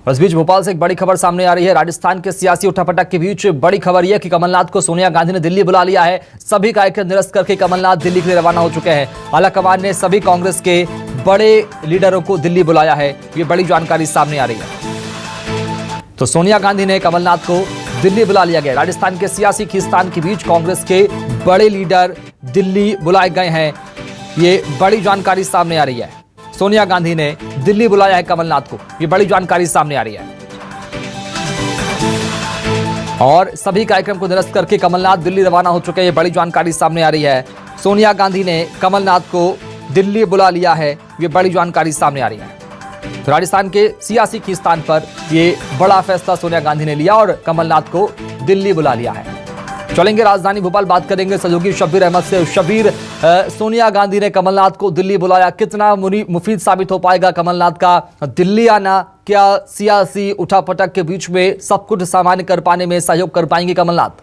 इस बीच भोपाल से एक बड़ी खबर सामने आ रही है। राजस्थान के सियासी उठापटक के बीच बड़ी खबर यह कि कमलनाथ को सोनिया गांधी ने दिल्ली बुला लिया है। सभी कार्यक्रम निरस्त करके कमलनाथ दिल्ली के लिए रवाना हो चुके हैं। आलाकमान ने सभी कांग्रेस के बड़े लीडरों को दिल्ली बुलाया है। ये बड़ी जानकारी सामने आ रही है। तो सोनिया गांधी ने कमलनाथ को दिल्ली बुला लिया गया। राजस्थान के सियासी खींचतान के बीच कांग्रेस के बड़े लीडर दिल्ली बुलाए गए हैं। ये बड़ी जानकारी सामने आ रही है। सोनिया गांधी ने दिल्ली बुलाया है कमलनाथ को, ये बड़ी जानकारी सामने आ रही है। और सभी कार्यक्रम को निरस्त करके कमलनाथ दिल्ली रवाना हो चुके हैं। ये बड़ी जानकारी सामने आ रही है। सोनिया गांधी ने कमलनाथ को दिल्ली बुला लिया है, ये बड़ी जानकारी सामने आ रही है। तो राजस्थान के सियासी खींचतान पर ये बड़ा फैसला सोनिया गांधी ने लिया और कमलनाथ को दिल्ली बुला लिया है। चलेंगे राजधानी भोपाल, बात करेंगे सहयोगी शब्बीर अहमद से। शब्बीर, सोनिया गांधी ने कमलनाथ को दिल्ली बुलाया, कितना मुफीद साबित हो पाएगा कमलनाथ का दिल्ली आना? क्या सियासी उठापटक के बीच में सब कुछ सामान्य कर पाने में सहयोग कर पाएंगे कमलनाथ?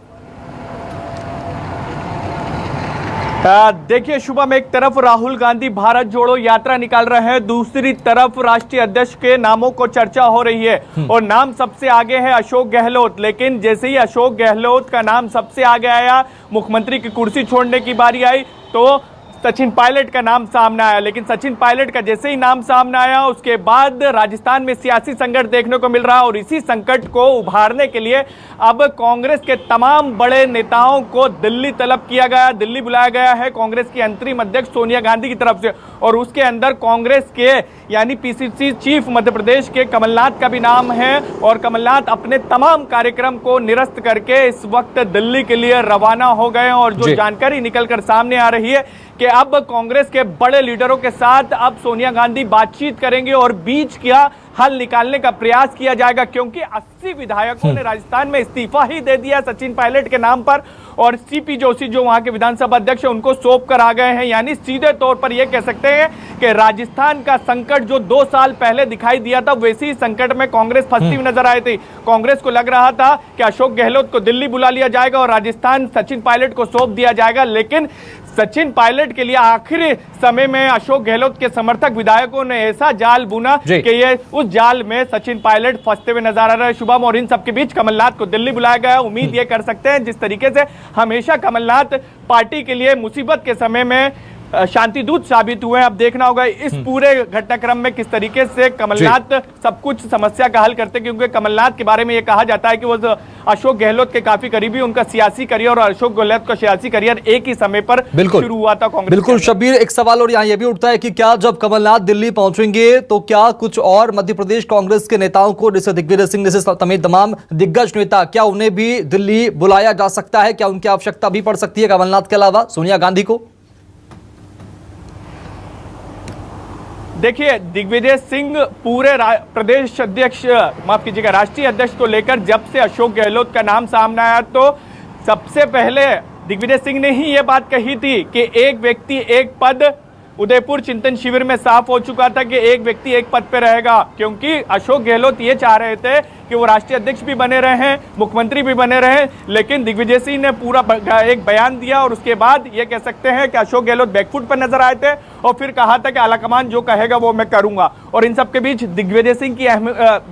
देखिए शुभम, एक तरफ राहुल गांधी भारत जोड़ो यात्रा निकाल रहे हैं, दूसरी तरफ राष्ट्रीय अध्यक्ष के नामों को चर्चा हो रही है और नाम सबसे आगे है अशोक गहलोत। लेकिन जैसे ही अशोक गहलोत का नाम सबसे आगे आया, मुख्यमंत्री की कुर्सी छोड़ने की बारी आई तो सचिन पायलट का नाम सामने आया। लेकिन सचिन पायलट का जैसे ही नाम सामने आया उसके बाद राजस्थान में सियासी संकट देखने को मिल रहा है और इसी संकट को उभारने के लिए अब कांग्रेस के तमाम बड़े नेताओं को दिल्ली तलब किया गया, दिल्ली बुलाया गया है कांग्रेस की अंतरिम अध्यक्ष सोनिया गांधी की तरफ से। और उसके अंदर कांग्रेस के यानी पीसीसी चीफ मध्य प्रदेश के कमलनाथ का भी नाम है और कमलनाथ अपने तमाम कार्यक्रम को निरस्त करके इस वक्त दिल्ली के लिए रवाना हो गए। और जो जानकारी निकलकर सामने आ रही है कि अब कांग्रेस के बड़े लीडरों के साथ अब सोनिया गांधी बातचीत करेंगे और बीच का हल निकालने का प्रयास किया जाएगा, क्योंकि 80 विधायकों ने राजस्थान में इस्तीफा ही दे दिया सचिन पायलट के नाम पर और सीपी जोशी जो वहां के विधानसभा अध्यक्ष है उनको सौंप कर आ गए हैं। यानी सीधे तौर पर यह कह सकते हैं कि राजस्थान का संकट जो 2 साल पहले दिखाई दिया था वैसे ही संकट में कांग्रेस फंसती हुई नजर आई थी। कांग्रेस को लग रहा था कि अशोक गहलोत को दिल्ली बुला लिया जाएगा और राजस्थान सचिन पायलट को सौंप दिया जाएगा। लेकिन सचिन पायलट के लिए आखिरी समय में अशोक गहलोत के समर्थक विधायकों ने ऐसा जाल बुना कि ये उस जाल में सचिन पायलट फंसते हुए नजर आ रहे हैं शुभम। और इन सबके बीच कमलनाथ को दिल्ली बुलाया गया। उम्मीद ये कर सकते हैं जिस तरीके से हमेशा कमलनाथ पार्टी के लिए मुसीबत के समय में शांति दूत साबित हुए हैं, अब देखना होगा इस पूरे घटनाक्रम में किस तरीके से कमलनाथ सब कुछ समस्या का हल करते हैं। क्योंकि कमलनाथ के बारे में यह कहा जाता है कि वो अशोक गहलोत के काफी करीबी, उनका सियासी करियर और अशोक गहलोत का सियासी करियर एक ही समय पर शुरू हुआ था कांग्रेस। बिल्कुल शब्बीर, एक सवाल और यहाँ यह भी उठता है कि क्या जब कमलनाथ दिल्ली पहुंचेंगे तो क्या कुछ और मध्य प्रदेश कांग्रेस के नेताओं को, जैसे दिग्विजय सिंह जैसे समेत तमाम दिग्गज नेता, क्या उन्हें भी दिल्ली बुलाया जा सकता है? क्या उनकी आवश्यकता भी पड़ सकती है कमलनाथ के अलावा सोनिया गांधी को? देखिए, दिग्विजय सिंह पूरे प्रदेश अध्यक्ष, माफ कीजिएगा, राष्ट्रीय अध्यक्ष को लेकर जब से अशोक गहलोत का नाम सामने आया तो सबसे पहले दिग्विजय सिंह ने ही यह बात कही थी कि एक व्यक्ति एक पद। उदयपुर चिंतन शिविर में साफ हो चुका था कि एक व्यक्ति एक पद पे रहेगा, क्योंकि अशोक गहलोत ये चाह रहे थे कि वो राष्ट्रीय अध्यक्ष भी बने रहे, मुख्यमंत्री भी बने रहे। लेकिन दिग्विजय सिंह ने पूरा एक बयान दिया और उसके बाद ये कह सकते हैं कि अशोक गहलोत बैकफुट पर नजर आए थे और फिर कहा था कि आलाकमान जो कहेगा वो मैं करूंगा। और इन सबके बीच दिग्विजय सिंह की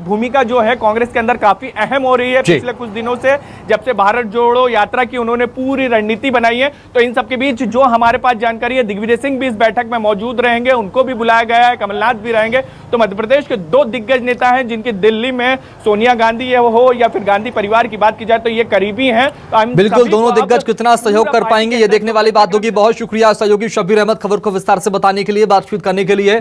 भूमिका जो है कांग्रेस के अंदर काफी अहम हो रही है पिछले कुछ दिनों से। जब से भारत जोड़ो यात्रा की उन्होंने पूरी रणनीति बनाई है, तो इन सबके बीच जो हमारे पास जानकारी है दिग्विजय सिंह भी इस बैठक में मौजूद रहेंगे, उनको भी बुलाया गया है, कमलनाथ भी रहेंगे। तो मध्य प्रदेश के 2 दिग्गज नेता हैं जिनकी दिल्ली में सोनिया गांधी हो या फिर गांधी परिवार की बात की जाए तो ये करीबी हैं। बिल्कुल, दोनों दिग्गज कितना सहयोग कर पाएंगे ये देखने वाली बात होगी। बहुत शुक्रिया सहयोगी शब्बीर अहमद खबर को विस्तार से बताने के लिए, बातचीत करने के लिए।